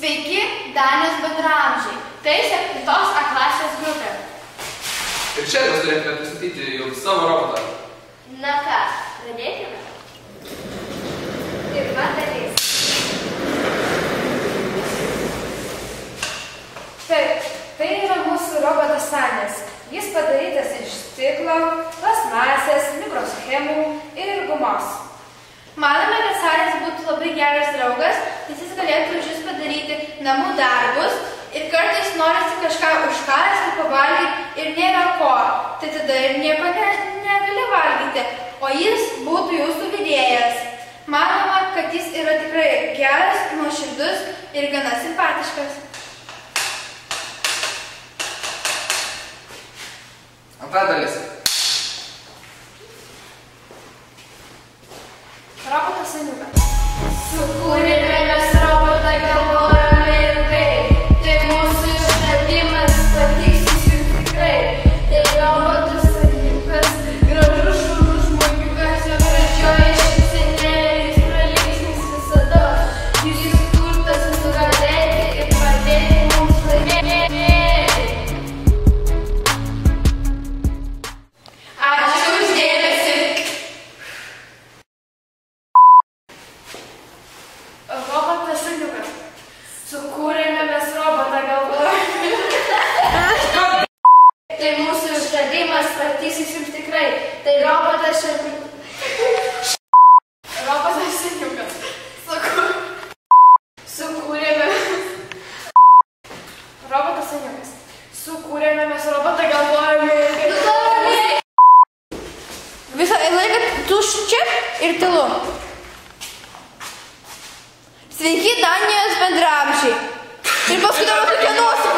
Sveiki, Danijos bendraamžiai. Tai 7 A klasės grupė. Ir čia mes turėtume pristatyti jums savo robotą. Na ką, pradėkime. Pirma dalis. Taip, tai yra mūsų robotas Sanis. Jis padarytas iš stiklo, plastmasės, mikroschemų ir gumos. Manome, kad Sanis būtų labai geras draugas, nes jis galėtų už jus padaryti namų darbus ir kartais norisi kažką užkalęs ir pavalgyti ir nėra ko. Tai tada ir nieko negali valgyti, o jis būtų jūsų vedėjas. Manoma, kad jis yra tikrai geras, nuoširdus ir gana simpatiškas. Antra dalis. Robotas Saniukas. Sukūrėme mes robotą, galvojame ilgai. Tai mūsų išradimas, patiks jums tikrai. Tai robotas Saniukas, gražus šaunus žmogiukas, jo gražioji šypsenėlė, jis pralinksmins visada. Jis sukurtas nugalėti ir padėti mums laimėti. Ačiū už dėmesį. Robotas Saniukas. Sukūrėme mes robotą, galvojame. Tai mūsų išradimas, patiks jums tikrai. Tai robotas Saniukas. Sukūrėme. Robotas Saniukas. Sukūrėme mes robotą, galvojame. Visą laiką tuščia ir tylu. Sveiki, Danijos bendraamžiai. Ir paskui dabar tokia nosį